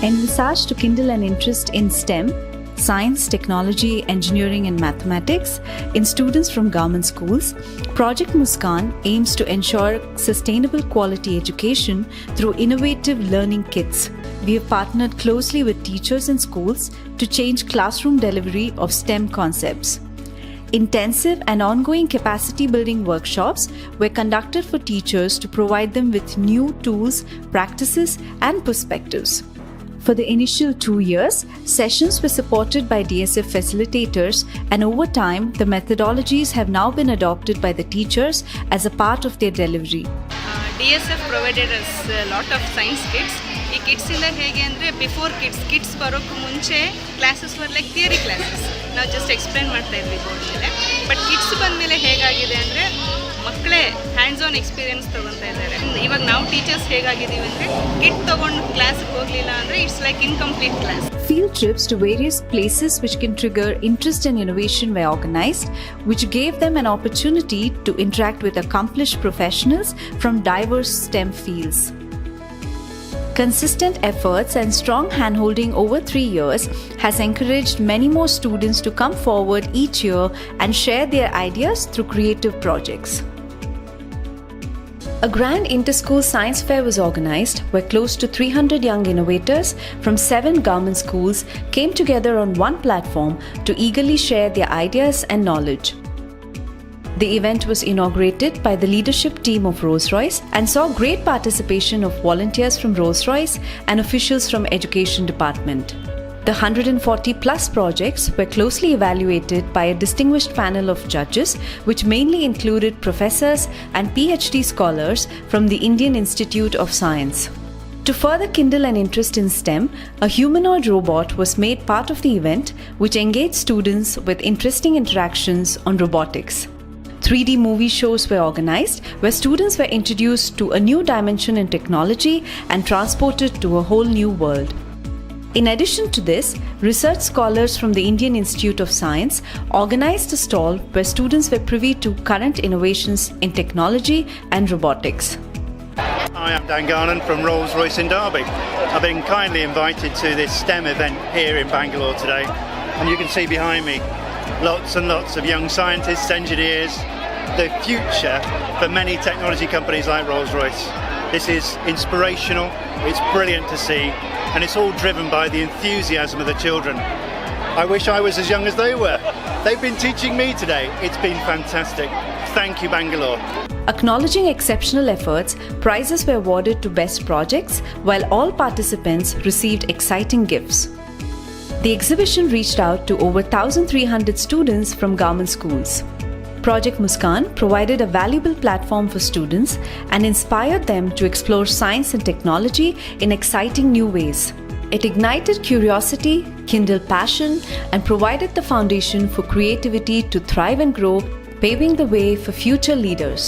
Envisaged to kindle an interest in STEM, science, technology, engineering, and mathematics in students from government schools, Project Muskaan aims to ensure sustainable quality education through innovative learning kits. We have partnered closely with teachers and schools to change classroom delivery of STEM concepts. Intensive and ongoing capacity building workshops were conducted for teachers to provide them with new tools, practices, and perspectives. For the initial 2 years, sessions were supported by DSF facilitators, and over time, the methodologies have now been adopted by the teachers as a part of their delivery. DSF provided us a lot of science kits. ಈ kits ಎಲ್ಲ ಹೇಗೆ ಅಂದರೆ before kits ಬರೋಕ್ಕೆ ಮುಂಚೆ classes were like theory classes ನಾವು just explain ಮಾಡ್ತಾ ಇದ್ವಿ board ಮೇಲೆ. ಬಟ್ ಕಿಟ್ಸ್ ಬಂದಮೇಲೆ ಹೇಗಾಗಿದೆ ಅಂದರೆ ಮಕ್ಕಳೇ ಹ್ಯಾಂಡ್ಸ್ ಆನ್ ಎಕ್ಸ್ಪೀರಿಯನ್ಸ್ ತೊಗೊತಾ ಇದ್ದಾರೆ. ಇವಾಗ ನಾವು ಟೀಚರ್ಸ್ ಹೇಗಾಗಿದ್ದೀವಿ ಅಂದರೆ ಕಿಟ್ ತೊಗೊಂಡು ಕ್ಲಾಸ್ಗೆ ಹೋಗಲಿಲ್ಲ ಅಂದರೆ it's like incomplete class. Field trips to various places which can trigger interest and innovation were organized, which gave them an opportunity to interact with accomplished professionals from diverse STEM fields. Consistent efforts and strong handholding over 3 years has encouraged many more students to come forward each year and share their ideas through creative projects. A grand inter-school science fair was organized where close to 300 young innovators from 7 government schools came together on one platform to eagerly share their ideas and knowledge. The event was inaugurated by the leadership team of Rolls-Royce and saw great participation of volunteers from Rolls-Royce and officials from Education Department. The 140 plus projects were closely evaluated by a distinguished panel of judges, which mainly included professors and PhD scholars from the Indian Institute of Science. To further kindle an interest in STEM, a humanoid robot was made part of the event, which engaged students with interesting interactions on robotics. 3D movie shows were organized where students were introduced to a new dimension in technology and transported to a whole new world. In addition to this, research scholars from the Indian Institute of Science organized a stall where students were privy to current innovations in technology and robotics. I am Dan Garnon from Rolls-Royce in Derby. I've been kindly invited to this STEM event here in Bangalore today, and you can see behind me lots and lots of young scientists, engineers, the future for many technology companies like Rolls-Royce. This is inspirational, it's brilliant to see, and it's all driven by the enthusiasm of the children. I wish I was as young as they were. They've been teaching me today. It's been fantastic. Thank you, Bangalore. Acknowledging exceptional efforts, prizes were awarded to best projects, while all participants received exciting gifts. The exhibition reached out to over 1,300 students from government schools. Project Muskaan provided a valuable platform for students and inspired them to explore science and technology in exciting new ways. It ignited curiosity, kindled passion, and provided the foundation for creativity to thrive and grow, paving the way for future leaders.